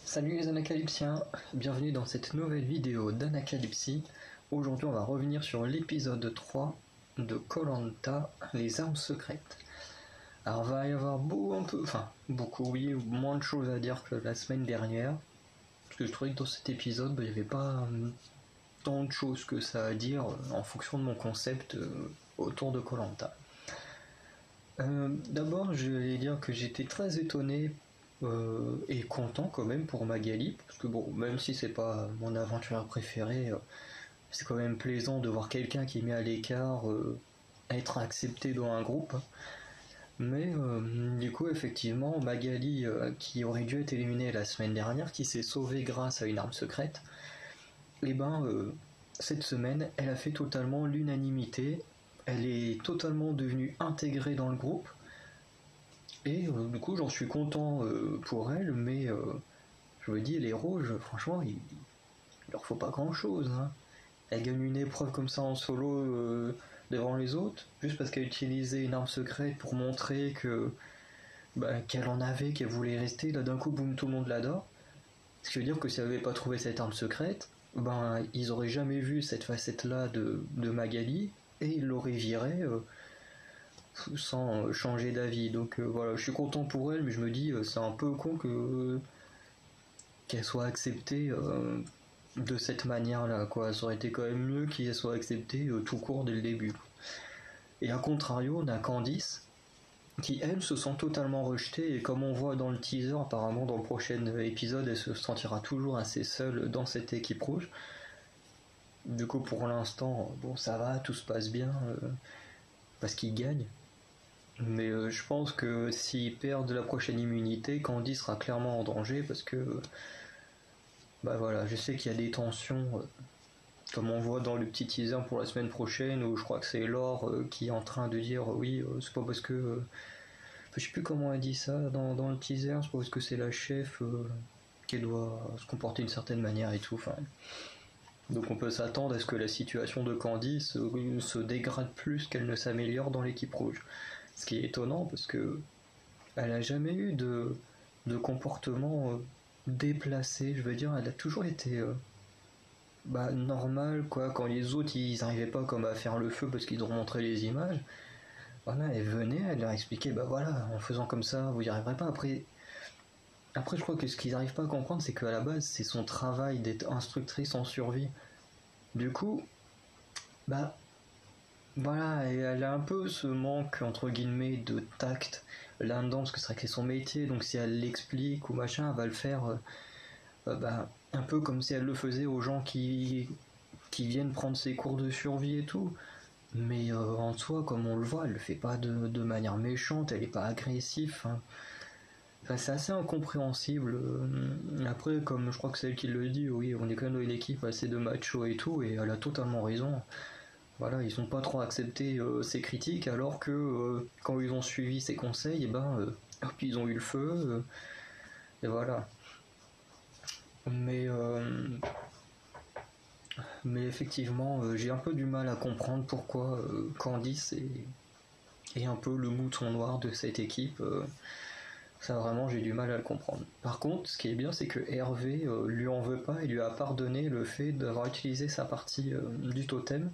Salut les Anacalypsiens, bienvenue dans cette nouvelle vidéo d'Anacalypsie. Aujourd'hui on va revenir sur l'épisode 3 de Koh-Lanta, les armes secrètes. Alors il va y avoir beaucoup, moins de choses à dire que la semaine dernière. Parce que je trouvais que dans cet épisode, il n'y avait pas tant de choses que ça à dire en fonction de mon concept autour de Koh-Lanta. D'abord je vais dire que j'étais très étonné et content quand même pour Magali, parce que bon, même si c'est pas mon aventurière préférée, c'est quand même plaisant de voir quelqu'un qui est mis à l'écart être accepté dans un groupe. Mais du coup, effectivement, Magali, qui aurait dû être éliminée la semaine dernière, qui s'est sauvée grâce à une arme secrète, et cette semaine, elle a fait totalement l'unanimité. Elle est totalement devenue intégrée dans le groupe. Et du coup, j'en suis content pour elle, mais je me dis, les rouges, franchement, il leur faut pas grand chose. Hein. Elle gagne une épreuve comme ça en solo devant les autres, juste parce qu'elle utilisait une arme secrète pour montrer qu'elle en avait, qu'elle voulait rester. Là, d'un coup, boum, tout le monde l'adore. Ce qui veut dire que si elle n'avait pas trouvé cette arme secrète, ils auraient jamais vu cette facette-là de Magali, et ils l'auraient virée. Sans changer d'avis. Donc voilà, je suis content pour elle, mais je me dis c'est un peu con qu'elle soit acceptée de cette manière-là, quoi. Ça aurait été quand même mieux qu'elle soit acceptée tout court dès le début. Et à contrario, on a Candice qui elle se sent totalement rejetée, et comme on voit dans le teaser, apparemment dans le prochain épisode, elle se sentira toujours assez seule dans cette équipe rouge. Du coup, pour l'instant, bon, ça va, tout se passe bien parce qu'ils gagnent. Mais je pense que s'ils perdent la prochaine immunité, Candy sera clairement en danger, parce que voilà, je sais qu'il y a des tensions, comme on voit dans le petit teaser pour la semaine prochaine, où je crois que c'est Laure qui est en train de dire oui, c'est pas parce que je sais plus comment elle dit ça dans le teaser, c'est pas parce que c'est la chef qu'elle doit se comporter d'une certaine manière et tout. Enfin, donc on peut s'attendre à ce que la situation de Candy se dégrade plus qu'elle ne s'améliore dans l'équipe rouge. Ce qui est étonnant, parce que elle a jamais eu de comportement déplacé. Je veux dire, elle a toujours été normale, quoi. Quand les autres ils n'arrivaient pas comme à faire le feu parce qu'ils ont montré les images, voilà, elle venait, elle leur expliquait voilà, en faisant comme ça vous n'y arriverez pas. Après je crois que ce qu'ils n'arrivent pas à comprendre, c'est qu'à la base c'est son travail d'être instructrice en survie. Du coup voilà, et elle a un peu ce manque entre guillemets de tact là-dedans, parce que c'est vrai que c'est son métier, donc si elle l'explique ou machin, elle va le faire un peu comme si elle le faisait aux gens qui viennent prendre ses cours de survie et tout. Mais en soi, comme on le voit, elle le fait pas de manière méchante, elle est pas agressive. Hein. Enfin, c'est assez incompréhensible. Après, comme je crois que c'est elle qui le dit, oui, on est quand même dans une équipe assez de machos et tout, et elle a totalement raison. Voilà, ils n'ont pas trop accepté ses critiques, alors que quand ils ont suivi ses conseils, ils ont eu le feu, et voilà. Mais effectivement, j'ai un peu du mal à comprendre pourquoi Candice est un peu le mouton noir de cette équipe. Ça vraiment, j'ai du mal à le comprendre. Par contre, ce qui est bien, c'est que Hervé lui en veut pas et lui a pardonné le fait d'avoir utilisé sa partie du totem.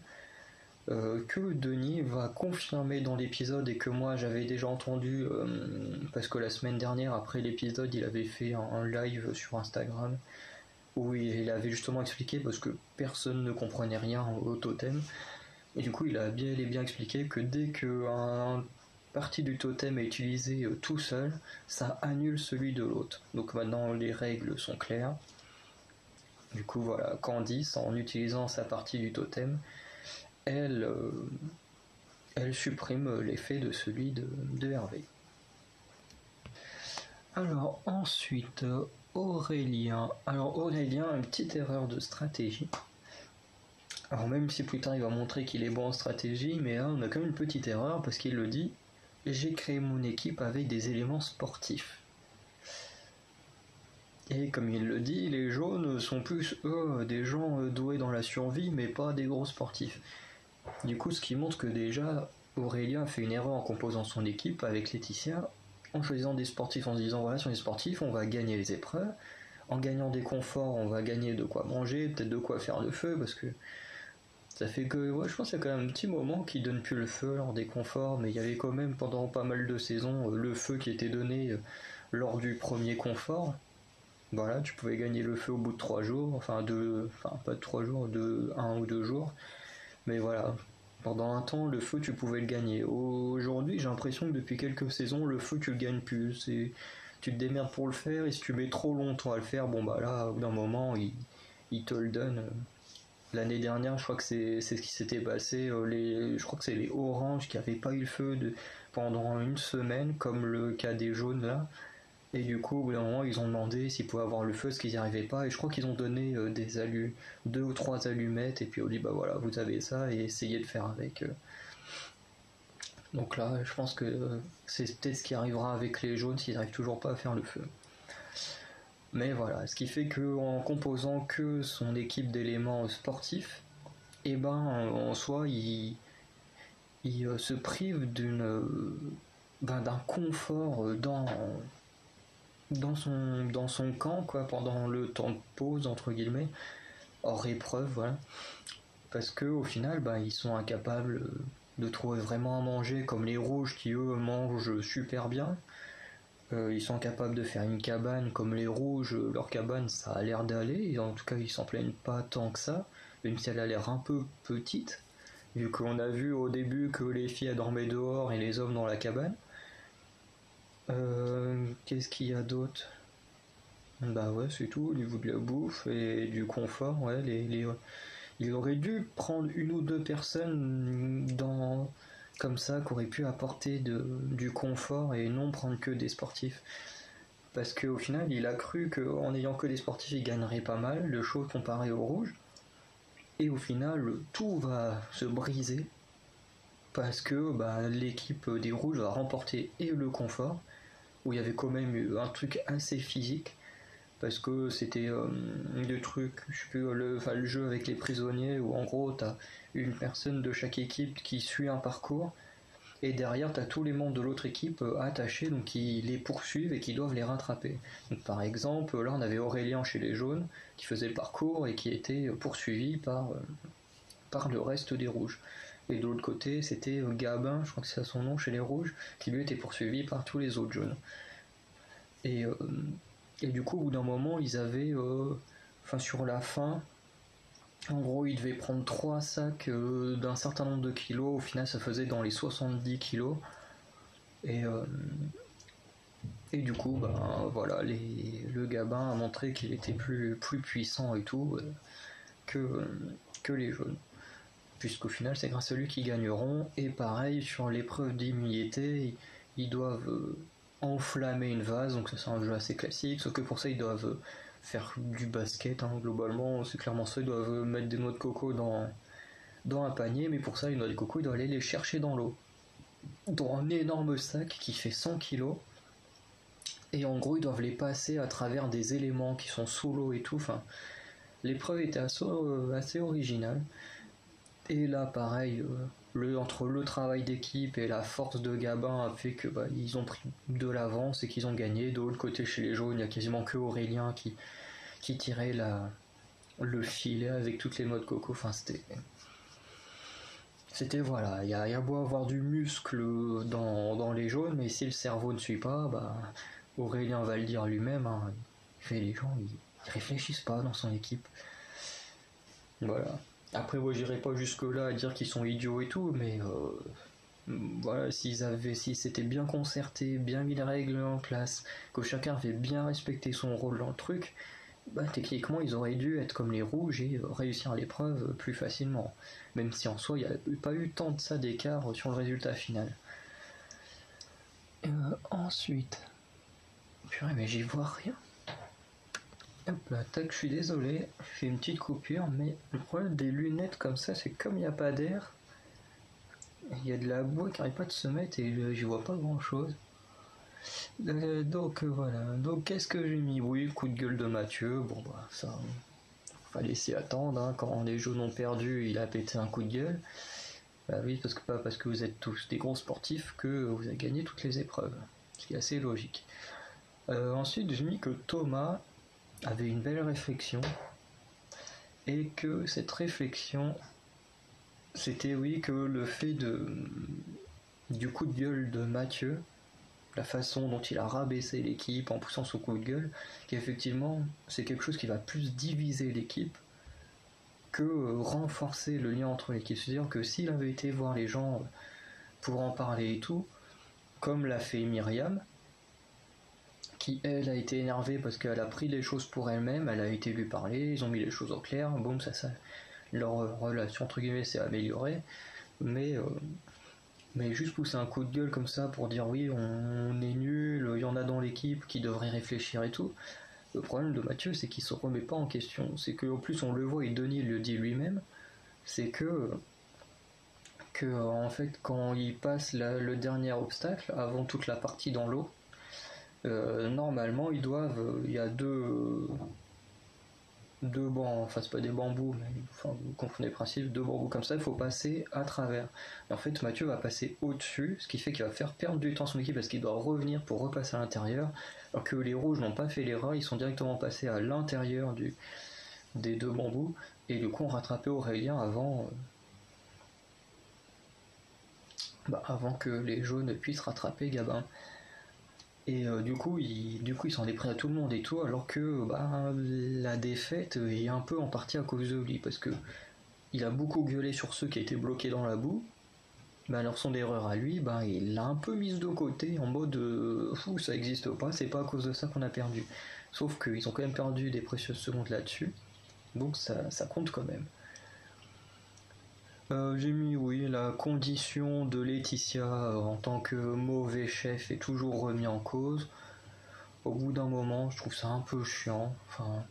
Que Denis va confirmer dans l'épisode, et que moi j'avais déjà entendu parce que la semaine dernière, après l'épisode, il avait fait un live sur Instagram où il avait justement expliqué, parce que personne ne comprenait rien au totem, et du coup il a bien et bien expliqué que dès qu'un partie du totem est utilisé tout seul, ça annule celui de l'autre. Donc maintenant les règles sont claires. Du coup voilà, Candice, en utilisant sa partie du totem, elle supprime l'effet de celui de Hervé. Alors ensuite, Aurélien. Alors Aurélien a une petite erreur de stratégie. Alors même si plus tard il va montrer qu'il est bon en stratégie, mais là on a quand même une petite erreur, parce qu'il le dit, j'ai créé mon équipe avec des éléments sportifs. Et comme il le dit, les jaunes sont plus des gens doués dans la survie, mais pas des gros sportifs. Du coup, ce qui montre que déjà, Aurélien a fait une erreur en composant son équipe avec Laetitia, en choisissant des sportifs, en se disant voilà, sur les sportifs, on va gagner les épreuves, en gagnant des conforts, on va gagner de quoi manger, peut-être de quoi faire le feu, parce que ça fait que, ouais, je pense qu'il y a quand même un petit moment qui donne plus le feu lors des conforts, mais il y avait quand même pendant pas mal de saisons le feu qui était donné lors du premier confort. Voilà, tu pouvais gagner le feu au bout de 3 jours, enfin pas de 3 jours, de 1 ou 2 jours. Mais voilà, pendant un temps, le feu, tu pouvais le gagner. Aujourd'hui, j'ai l'impression que depuis quelques saisons, le feu, tu le gagnes plus. Tu te démerdes pour le faire, et si tu mets trop longtemps à le faire, bon bah là, au bout d'un moment, il te le donne. L'année dernière, je crois que c'est ce qui s'était passé. Je crois que c'est les oranges qui n'avaient pas eu le feu pendant une semaine, comme le cas des jaunes là. Et du coup, au bout d'un moment, ils ont demandé s'ils pouvaient avoir le feu, ce qu'ils n'y arrivaient pas. Et je crois qu'ils ont donné 2 ou 3 allumettes. Et puis on dit, bah voilà, vous avez ça et essayez de faire avec. Donc là, je pense que c'est peut-être ce qui arrivera avec les jaunes s'ils n'arrivent toujours pas à faire le feu. Mais voilà, ce qui fait qu'en composant que son équipe d'éléments sportifs, et ben en soi, il se prive d'un confort dans son camp, quoi, pendant le temps de pause, entre guillemets, hors épreuve, voilà. Parce que au final, ils sont incapables de trouver vraiment à manger, comme les rouges qui eux mangent super bien. Ils sont capables de faire une cabane comme les rouges, leur cabane ça a l'air d'aller, en tout cas ils s'en plaignent pas tant que ça, même si elle a l'air un peu petite, vu qu'on a vu au début que les filles dormaient dehors et les hommes dans la cabane. Qu'est-ce qu'il y a d'autre? Bah ouais, c'est tout au niveau de la bouffe et du confort. Ouais, il aurait dû prendre 1 ou 2 personnes comme ça qui auraient pu apporter du confort et non prendre que des sportifs. Parce qu'au final, il a cru qu'en ayant que des sportifs, il gagnerait pas mal de choses comparé au rouge. Et au final, tout va se briser parce que l'équipe des rouges va remporter et le confort, où il y avait quand même eu un truc assez physique, parce que c'était le truc, je sais plus, le jeu avec les prisonniers, où en gros, t'as une personne de chaque équipe qui suit un parcours, et derrière t'as tous les membres de l'autre équipe attachés, donc qui les poursuivent et qui doivent les rattraper. Donc par exemple, là on avait Aurélien chez les jaunes, qui faisait le parcours et qui était poursuivi par le reste des rouges. Et de l'autre côté, c'était Gabin, je crois que c'est son nom, chez les rouges, qui lui était poursuivi par tous les autres jaunes. Et du coup, au bout d'un moment, ils avaient, sur la fin, en gros, ils devaient prendre 3 sacs d'un certain nombre de kilos. Au final, ça faisait dans les 70 kilos. Et du coup, voilà, le Gabin a montré qu'il était plus puissant et tout que les jaunes. Puisqu'au final, c'est grâce à lui qu'ils gagneront. Et pareil, sur l'épreuve d'immunité, ils doivent enflammer une vase, donc ça c'est un jeu assez classique, sauf que pour ça ils doivent faire du basket, globalement c'est clairement ça, ils doivent mettre des noix de coco dans un panier, mais pour ça les noix de coco ils doivent aller les chercher dans l'eau, dans un énorme sac qui fait 100 kilos, et en gros ils doivent les passer à travers des éléments qui sont sous l'eau et tout, enfin l'épreuve était assez originale. Et là, pareil, entre le travail d'équipe et la force de Gabin a fait que ils ont pris de l'avance et qu'ils ont gagné. De l'autre côté, chez les jaunes, il n'y a quasiment que Aurélien qui tirait le filet avec toutes les noix de coco. Enfin, c'était voilà, il y a beau avoir du muscle dans les jaunes, mais si le cerveau ne suit pas, Aurélien va le dire lui-même, les gens ils réfléchissent pas dans son équipe. Voilà. Après, moi, j'irai pas jusque-là à dire qu'ils sont idiots et tout, mais voilà, s'ils s'étaient bien concertés, bien mis les règles en place, que chacun avait bien respecté son rôle dans le truc, techniquement, ils auraient dû être comme les rouges et réussir l'épreuve plus facilement. Même si en soi, il n'y a pas eu tant de ça d'écart sur le résultat final. Ensuite... Purée, mais j'y vois rien. Hop là, tac, je suis désolé, je fais une petite coupure, mais le problème des lunettes comme ça, c'est comme il n'y a pas d'air, il y a de la boue qui n'arrive pas de se mettre et j'y vois pas grand chose. Donc voilà, donc qu'est-ce que j'ai mis? Oui, le coup de gueule de Mathieu, ça, fallait s'y attendre, quand les jaunes ont perdu, il a pété un coup de gueule. Oui, pas parce que vous êtes tous des gros sportifs que vous avez gagné toutes les épreuves, ce qui est assez logique. Ensuite, j'ai mis que Thomas, avait une belle réflexion, et que cette réflexion, c'était oui que le fait du coup de gueule de Mathieu, la façon dont il a rabaissé l'équipe en poussant son coup de gueule, qu'effectivement c'est quelque chose qui va plus diviser l'équipe que renforcer le lien entre l'équipe. C'est-à-dire que s'il avait été voir les gens pour en parler et tout, comme l'a fait Myriam, qui elle a été énervée parce qu'elle a pris les choses pour elle-même, elle a été lui parler, ils ont mis les choses au clair, boum, ça leur relation entre guillemets s'est améliorée, mais juste pousser un coup de gueule comme ça pour dire oui on est nul, il y en a dans l'équipe qui devraient réfléchir et tout. Le problème de Mathieu, c'est qu'il se remet pas en question, c'est qu'en plus on le voit et Denis le dit lui-même, c'est que en fait quand il passe le dernier obstacle avant toute la partie dans l'eau, normalement ils doivent, il y a deux bancs, enfin c'est pas des bambous, mais enfin vous comprenez le principe, deux bambous comme ça, il faut passer à travers. Et en fait Mathieu va passer au-dessus, ce qui fait qu'il va faire perdre du temps à son équipe parce qu'il doit revenir pour repasser à l'intérieur, alors que les rouges n'ont pas fait l'erreur, ils sont directement passés à l'intérieur des deux bambous, et du coup on rattrapait Aurélien avant que les jaunes puissent rattraper Gabin. Et du coup, il s'en est pris à tout le monde et tout, alors que la défaite est un peu en partie à cause de lui, parce que il a beaucoup gueulé sur ceux qui étaient bloqués dans la boue, mais alors son erreur à lui, il l'a un peu mise de côté, en mode fou, ça existe pas, c'est pas à cause de ça qu'on a perdu. Sauf qu'ils ont quand même perdu des précieuses secondes là-dessus, donc ça compte quand même. J'ai mis oui, la condition de Laetitia en tant que mauvais chef est toujours remis en cause. Au bout d'un moment, je trouve ça un peu chiant. Enfin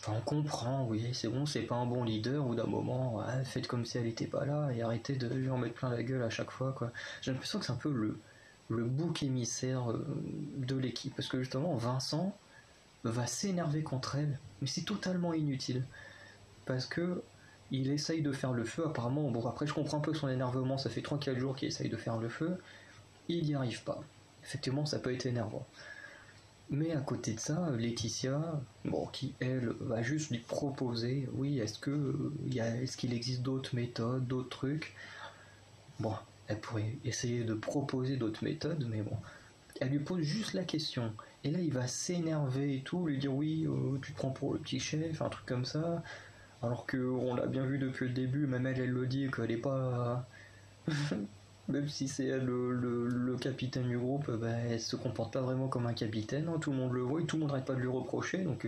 on comprend, oui, c'est bon, c'est pas un bon leader. Au bout d'un moment, ouais, faites comme si elle était pas là et arrêtez de lui en mettre plein la gueule à chaque fois, quoi. J'ai l'impression que c'est un peu le bouc émissaire de l'équipe. Parce que justement, Vincent va s'énerver contre elle, mais c'est totalement inutile. Parce que il essaye de faire le feu, apparemment. Bon, après, je comprends un peu son énervement, ça fait 3-4 jours qu'il essaye de faire le feu. Il n'y arrive pas. Effectivement, ça peut être énervant. Mais à côté de ça, Laetitia, qui elle va juste lui proposer, oui, est-ce qu'il existe d'autres méthodes, d'autres trucs. Bon, elle pourrait essayer de proposer d'autres méthodes, mais bon, elle lui pose juste la question. Et là, il va s'énerver et tout, lui dire oui, tu te prends pour le petit chef, un truc comme ça. Alors qu'on l'a bien vu depuis le début, même elle le dit qu'elle est pas. Même si c'est elle le capitaine du groupe, elle se comporte pas vraiment comme un capitaine, hein, tout le monde le voit et tout le monde n'arrête pas de lui reprocher, donc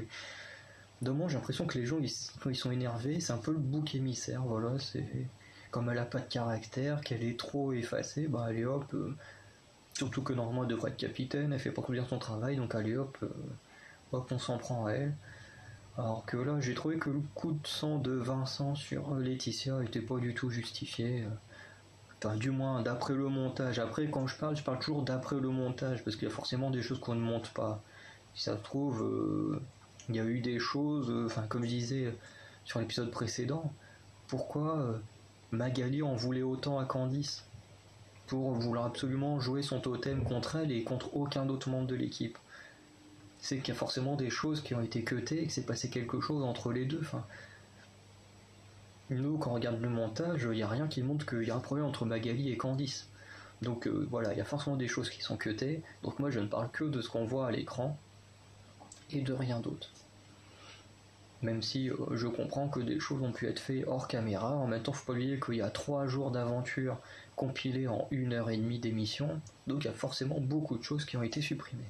j'ai l'impression que les gens quand ils sont énervés, c'est un peu le bouc émissaire, voilà, c'est comme elle a pas de caractère, qu'elle est trop effacée, allez hop, surtout que normalement elle devrait être capitaine, elle fait pas bien son travail, donc allez hop, on s'en prend à elle. Alors que là, j'ai trouvé que le coup de sang de Vincent sur Laetitia était pas du tout justifié. Enfin, du moins, d'après le montage. Après, quand je parle toujours d'après le montage, parce qu'il y a forcément des choses qu'on ne monte pas. Si ça se trouve, il y a eu des choses, comme je disais sur l'épisode précédent, pourquoi Magali en voulait autant à Candice pour vouloir absolument jouer son totem contre elle et contre aucun autre membre de l'équipe. C'est qu'il y a forcément des choses qui ont été cutées et que c'est passé quelque chose entre les deux. Enfin, nous, quand on regarde le montage, il n'y a rien qui montre qu'il y a un problème entre Magali et Candice. Donc voilà, il y a forcément des choses qui sont cutées. Donc moi, je ne parle que de ce qu'on voit à l'écran et de rien d'autre. Même si je comprends que des choses ont pu être faites hors caméra. En même temps, faut pas oublier qu'il y a 3 jours d'aventure compilés en 1h30 d'émission. Donc il y a forcément beaucoup de choses qui ont été supprimées.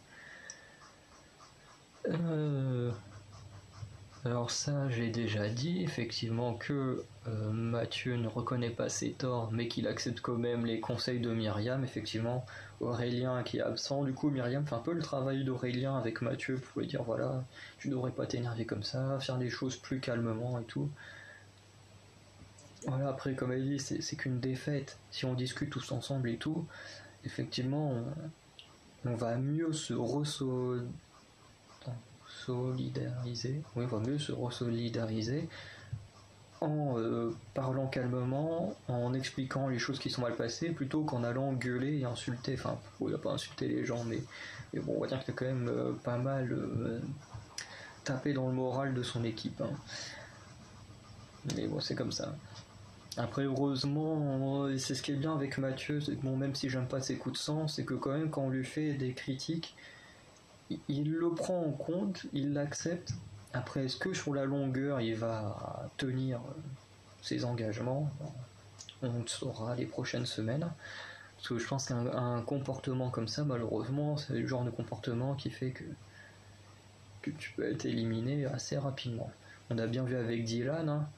Alors ça, j'ai déjà dit, effectivement, que Mathieu ne reconnaît pas ses torts, mais qu'il accepte quand même les conseils de Myriam. Effectivement, Aurélien qui est absent, du coup Myriam fait un peu le travail d'Aurélien avec Mathieu pour lui dire, voilà, tu devrais pas t'énerver comme ça, faire les choses plus calmement et tout. Voilà, après, comme elle dit, c'est qu'une défaite. Si on discute tous ensemble et tout, effectivement, on va mieux se solidariser, oui, il va mieux se resolidariser en parlant calmement, en expliquant les choses qui sont mal passées, plutôt qu'en allant gueuler et insulter. Enfin, il n'a pas insulté les gens, mais bon, on va dire qu'il a quand même pas mal taper dans le moral de son équipe. Hein. Mais bon, c'est comme ça. Après, heureusement, c'est ce qui est bien avec Mathieu, c'est que bon, même si j'aime pas ses coups de sang, c'est que quand même, quand on lui fait des critiques, il le prend en compte, il l'accepte. Après, est-ce que sur la longueur, il va tenir ses engagements? On le saura les prochaines semaines. Parce que je pense qu'un comportement comme ça, malheureusement, c'est le genre de comportement qui fait que tu peux être éliminé assez rapidement. On a bien vu avec Dylan. Hein.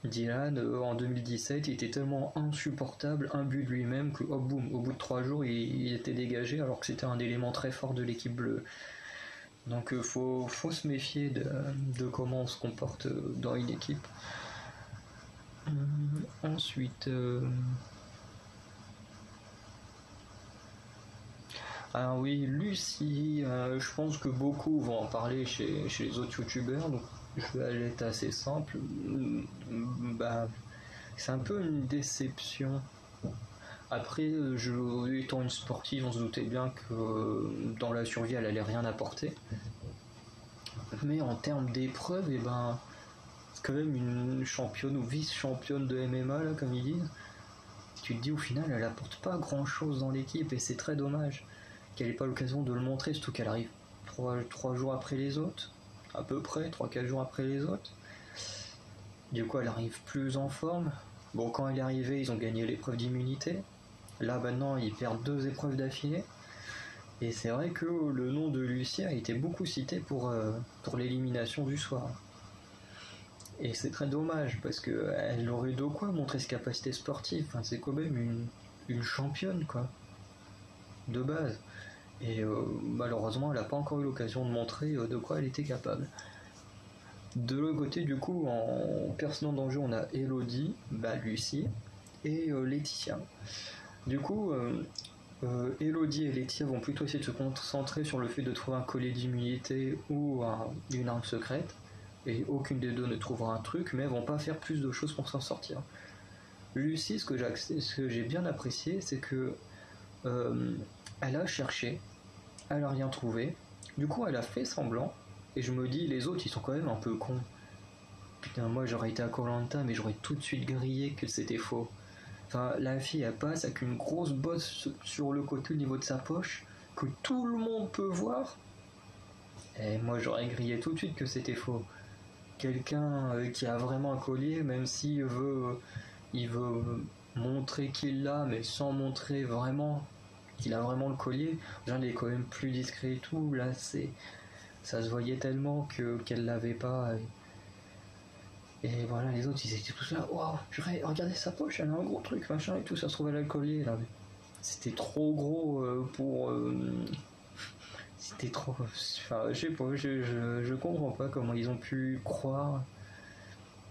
Dylan, en 2017, il était tellement insupportable, imbu de lui-même, que oh, boum, au bout de 3 jours, il était dégagé, alors que c'était un élément très fort de l'équipe bleue. Donc faut se méfier de comment on se comporte dans une équipe. Ensuite... Ah oui, Lucie, je pense que beaucoup vont en parler chez les autres youtubeurs, donc je vais aller être assez simple. Bah, c'est un peu une déception. Après, étant une sportive, on se doutait bien que dans la survie, elle allait rien apporter. Mais en termes d'épreuve, et ben, c'est quand même une championne ou vice-championne de MMA, là, comme ils disent. Tu te dis au final, elle apporte pas grand-chose dans l'équipe et c'est très dommage qu'elle n'ait pas l'occasion de le montrer, surtout qu'elle arrive 3 jours après les autres, à peu près, 3-4 jours après les autres. Du coup, elle arrive plus en forme. Bon, quand elle est arrivée, ils ont gagné l'épreuve d'immunité. Là, maintenant, ils perdent 2 épreuves d'affilée. Et c'est vrai que le nom de Lucie a été beaucoup cité pour l'élimination du soir. Et c'est très dommage, parce qu'elle aurait de quoi montrer ses capacités sportives. Enfin, c'est quand même une championne, quoi, de base. Et malheureusement, elle n'a pas encore eu l'occasion de montrer de quoi elle était capable. De l'autre côté, du coup, en personnage d'enjeu, on a Elodie, Lucie et Laetitia. Du coup, Elodie et Laetitia vont plutôt essayer de se concentrer sur le fait de trouver un collier d'immunité ou une arme secrète. Et aucune des deux ne trouvera un truc, mais elles vont pas faire plus de choses pour s'en sortir. Lucie, ce que j'ai bien apprécié, c'est que elle a cherché, elle a rien trouvé. Du coup, elle a fait semblant. Et je me dis, les autres, ils sont quand même un peu cons. Putain, moi, j'aurais été à Koh-Lanta, mais j'aurais tout de suite grillé que c'était faux. Enfin, la fille, elle passe avec une grosse bosse sur le côté au niveau de sa poche, que tout le monde peut voir. Et moi, j'aurais grillé tout de suite que c'était faux. Quelqu'un qui a vraiment un collier, même s'il il veut montrer qu'il l'a, mais sans montrer vraiment qu'il a vraiment le collier. Déjà, il est quand même plus discret et tout. Là, ça se voyait tellement qu'elle l'avait pas. Et voilà, les autres, ils étaient tous là. Waouh, regardez sa poche, elle a un gros truc, machin et tout. Ça se trouvait là le collier, là. C'était trop gros pour. C'était trop. Enfin, je sais pas, je comprends pas comment ils ont pu croire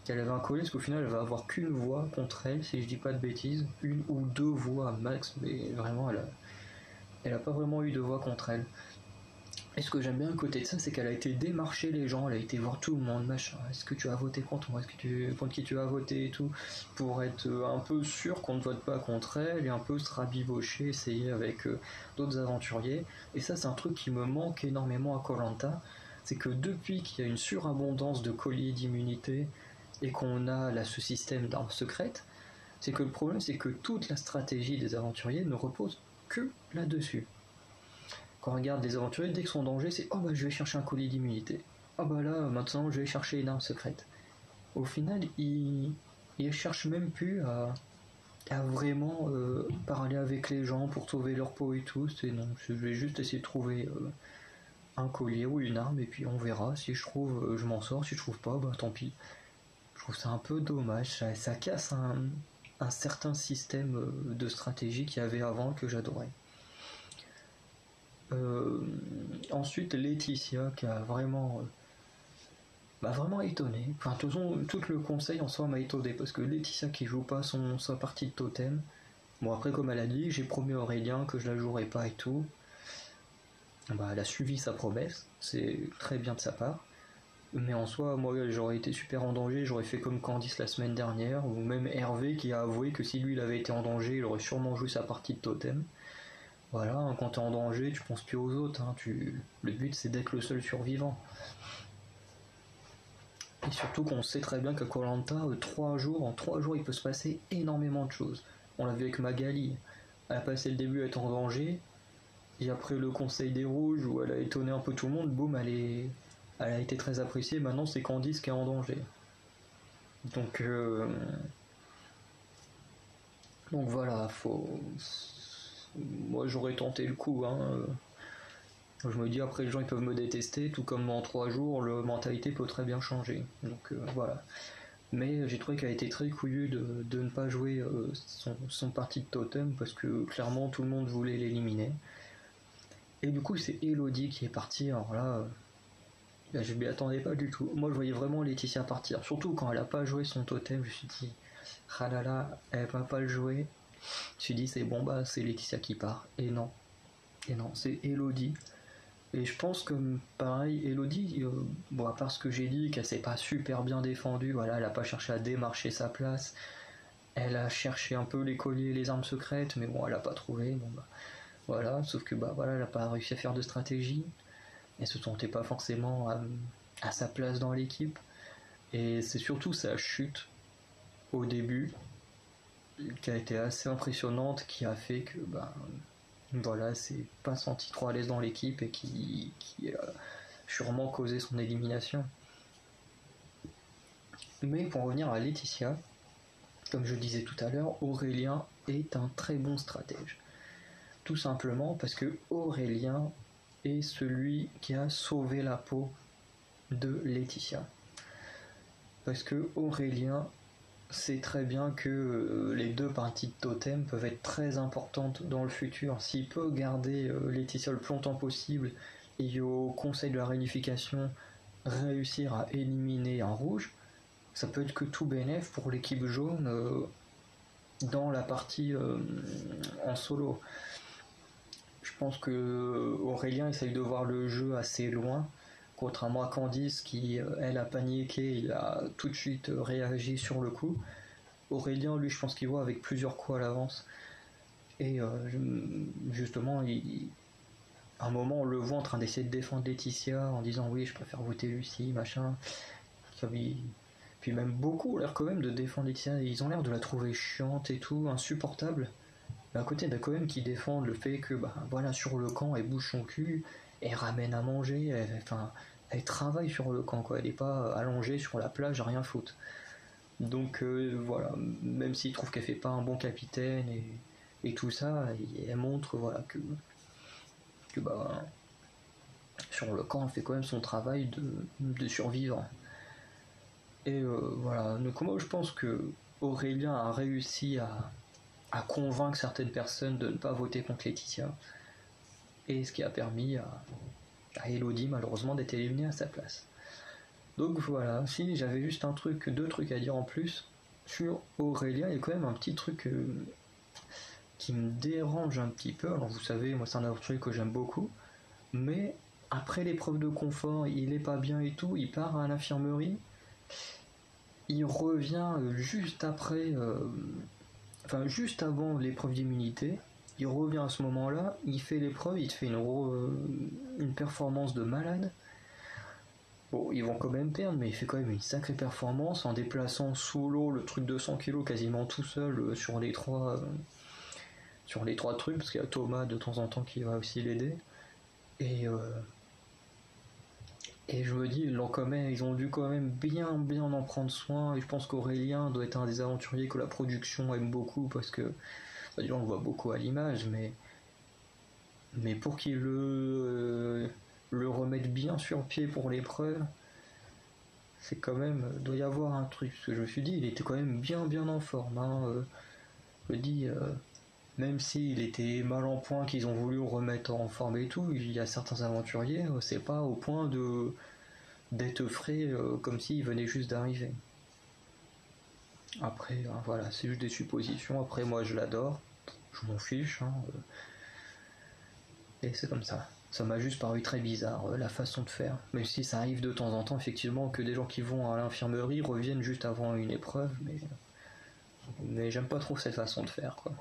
qu'elle avait un collier, parce qu'au final, elle va avoir qu'une voix contre elle, si je dis pas de bêtises. 1 ou 2 voix max, mais vraiment, elle a pas vraiment eu de voix contre elle. Et ce que j'aime bien à côté de ça, c'est qu'elle a été démarcher les gens, elle a été voir tout le monde, machin. Est-ce que tu as voté contre moi? Contre qui tu as voté et tout? Pour être un peu sûr qu'on ne vote pas contre elle et un peu se rabibocher, essayer avec d'autres aventuriers. Et ça, c'est un truc qui me manque énormément à Koh-Lanta. C'est que depuis qu'il y a une surabondance de colliers d'immunité et qu'on a ce système d'armes secrètes, c'est que le problème, c'est que toute la stratégie des aventuriers ne repose que là-dessus. Quand on regarde les aventuriers, dès qu'ils sont en danger, c'est oh bah je vais chercher un collier d'immunité. Oh bah là, maintenant je vais chercher une arme secrète. Au final, ils cherchent même plus à vraiment parler avec les gens pour sauver leur peau et tout. C'est non, je vais juste essayer de trouver un collier ou une arme et puis on verra. Si je trouve, je m'en sors. Si je trouve pas, bah tant pis. Je trouve ça un peu dommage. Ça casse un certain système de stratégie qu'il y avait avant que j'adorais. Ensuite, Laetitia qui a vraiment étonné. Enfin, de toute façon, tout le conseil en soi m'a étonné parce que Laetitia qui joue pas sa partie de totem. Bon, après, comme elle a dit, j'ai promis à Aurélien que je la jouerai pas et tout. Bah, elle a suivi sa promesse, c'est très bien de sa part. Mais en soi, moi, j'aurais été super en danger, j'aurais fait comme Candice la semaine dernière, ou même Hervé qui a avoué que si lui il avait été en danger, il aurait sûrement joué sa partie de totem. Voilà, quand t'es en danger, tu penses plus aux autres, hein, le but c'est d'être le seul survivant. Et surtout qu'on sait très bien qu'à Koh Lanta, en 3 jours, il peut se passer énormément de choses. On l'a vu avec Magali. Elle a passé le début à être en danger, et après le Conseil des Rouges, où elle a étonné un peu tout le monde, boum, elle a été très appréciée. Maintenant, c'est Candice qui est en danger. Donc, donc voilà, moi j'aurais tenté le coup. Hein. Je me dis, après, les gens ils peuvent me détester, tout comme en 3 jours, la mentalité peut très bien changer. Donc voilà. Mais j'ai trouvé qu'elle a été très couillue de ne pas jouer son parti de totem, parce que clairement tout le monde voulait l'éliminer. Et du coup, c'est Elodie qui est partie. Alors là, je m'y attendais pas du tout. Moi, je voyais vraiment Laetitia partir. Surtout quand elle a pas joué son totem, je me suis dit, ah là là, elle va pas le jouer. Je me suis dit, c'est bon, bah, c'est Laetitia qui part. Et non, c'est Elodie. Et je pense que, pareil, Elodie, bon, à part ce que j'ai dit, qu'elle s'est pas super bien défendue, voilà, elle a pas cherché à démarcher sa place. Elle a cherché un peu les colliers, les armes secrètes, mais bon, elle a pas trouvé. Bon, bah, voilà, sauf que, bah, voilà, elle a pas réussi à faire de stratégie. Elle se sentait pas forcément à sa place dans l'équipe. Et c'est surtout sa chute au début qui a été assez impressionnante, qui a fait que, bah, voilà, c'est pas senti trop à l'aise dans l'équipe et qui a sûrement causé son élimination. Mais pour revenir à Laetitia, comme je disais tout à l'heure, Aurélien est un très bon stratège. Tout simplement parce que Aurélien est celui qui a sauvé la peau de Laetitia. Parce que Aurélien sait très bien que les deux parties de totem peuvent être très importantes dans le futur. S'il peut garder Laetitia le plus longtemps possible et au conseil de la réunification réussir à éliminer un rouge, ça peut être que tout bénef pour l'équipe jaune dans la partie en solo. Je pense que Aurélien essaye de voir le jeu assez loin, contrairement à Candice qui, elle, a paniqué, il a tout de suite réagi sur le coup. Aurélien, lui, je pense qu'il voit avec plusieurs coups à l'avance. Et justement, à un moment, on le voit en train d'essayer de défendre Laetitia en disant oui, je préfère voter Lucie, machin. Puis même beaucoup ont l'air quand même de défendre Laetitia. Ils ont l'air de la trouver chiante et tout, insupportable. Mais à côté, il y en a quand même qui défendent le fait que, bah voilà, sur le camp, elle bouge son cul, elle ramène à manger, elle travaille sur le camp, quoi. Elle n'est pas allongée sur la plage à rien foutre. Donc voilà, même s'il trouve qu'elle fait pas un bon capitaine et tout ça, elle montre voilà que bah sur le camp elle fait quand même son travail de survivre. Et voilà, donc moi je pense que Aurélien a réussi à convaincre certaines personnes de ne pas voter contre Laetitia. Et ce qui a permis à Elodie malheureusement d'être éliminée à sa place. Donc voilà, si j'avais juste deux trucs à dire en plus sur Aurélien, il y a quand même un petit truc qui me dérange un petit peu. Alors vous savez, moi c'est un aventurier que j'aime beaucoup, mais après l'épreuve de confort, il est pas bien et tout, il part à l'infirmerie, il revient juste après, juste avant l'épreuve d'immunité, il revient à ce moment-là, il fait l'épreuve, il te fait une performance de malade. Bon, ils vont quand même perdre, mais il fait quand même une sacrée performance en déplaçant sous l'eau le truc de 100 kg quasiment tout seul sur les trois trucs, parce qu'il y a Thomas de temps en temps qui va aussi l'aider. Et je me dis, ils ont dû quand même bien en prendre soin, et je pense qu'Aurélien doit être un des aventuriers que la production aime beaucoup, parce que on le voit beaucoup à l'image, mais pour qu'il le remette bien sur pied pour l'épreuve, c'est quand même, doit y avoir un truc, parce que je me suis dit, il était quand même bien en forme, hein, je me dis, même s'il était mal en point, qu'ils ont voulu le remettre en forme et tout, il y a certains aventuriers, c'est pas au point d'être frais comme s'il venait juste d'arriver. Après, voilà, c'est juste des suppositions, après moi je l'adore, je m'en fiche, hein, et c'est comme ça. Ça m'a juste paru très bizarre, la façon de faire. Même si ça arrive de temps en temps, effectivement, que des gens qui vont à l'infirmerie reviennent juste avant une épreuve, mais j'aime pas trop cette façon de faire, quoi.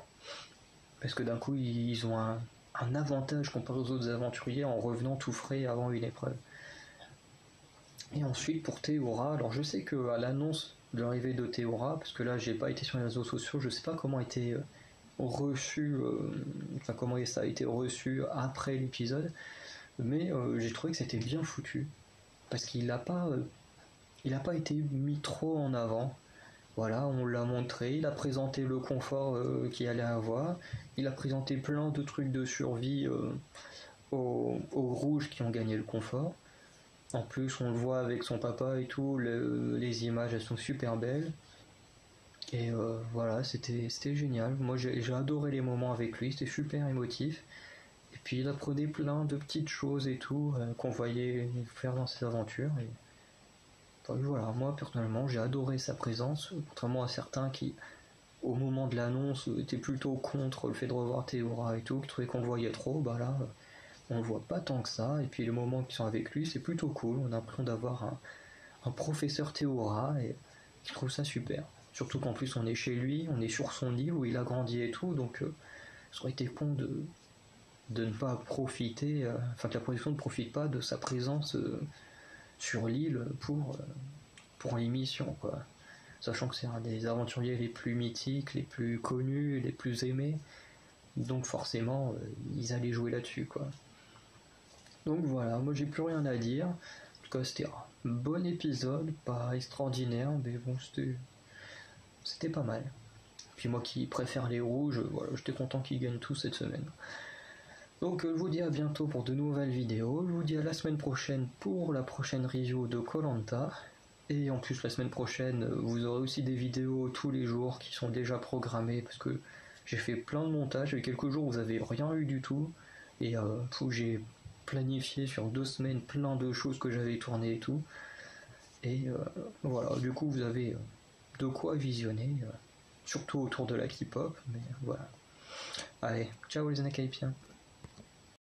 Parce que d'un coup, ils ont un avantage comparé aux autres aventuriers en revenant tout frais avant une épreuve. Et ensuite pour Théora, alors je sais que à l'annonce de l'arrivée de Théora, parce que là j'ai pas été sur les réseaux sociaux, je sais pas comment a été reçu, enfin comment ça a été reçu après l'épisode, mais j'ai trouvé que c'était bien foutu, parce qu'il a pas été mis trop en avant. Voilà, on l'a montré, il a présenté le confort qu'il allait avoir, il a présenté plein de trucs de survie aux rouges qui ont gagné le confort. En plus, on le voit avec son papa et tout, les images elles sont super belles. Et voilà, c'était génial. Moi j'ai adoré les moments avec lui, c'était super émotif. Et puis il apprenait plein de petites choses et tout qu'on voyait faire dans ses aventures. Et enfin, voilà, moi personnellement j'ai adoré sa présence, contrairement à certains qui, au moment de l'annonce, étaient plutôt contre le fait de revoir Théora et tout, qui trouvaient qu'on le voyait trop. Bah là, on le voit pas tant que ça. Et puis les moments qui sont avec lui, c'est plutôt cool. On a l'impression d'avoir un professeur Théora et je trouve ça super. Surtout qu'en plus on est chez lui, on est sur son île où il a grandi et tout, donc ça aurait été con de ne pas profiter, enfin que la production ne profite pas de sa présence sur l'île pour l'émission, quoi. Sachant que c'est un des aventuriers les plus mythiques, les plus connus, les plus aimés, donc forcément ils allaient jouer là-dessus, quoi. Donc voilà, moi j'ai plus rien à dire. En tout cas, c'était un bon épisode, pas extraordinaire, mais bon, c'était pas mal. Puis moi qui préfère les rouges, voilà, j'étais content qu'ils gagnent tous cette semaine. Donc je vous dis à bientôt pour de nouvelles vidéos. Je vous dis à la semaine prochaine pour la prochaine review de koh. Et en plus la semaine prochaine, vous aurez aussi des vidéos tous les jours qui sont déjà programmées parce que j'ai fait plein de montages. Il y a quelques jours où vous avez rien eu du tout. Et j'ai planifié sur 2 semaines plein de choses que j'avais tournées et tout. Et voilà, du coup vous avez de quoi visionner, surtout autour de la K-pop, mais voilà. Allez, ciao les Anakaipiens.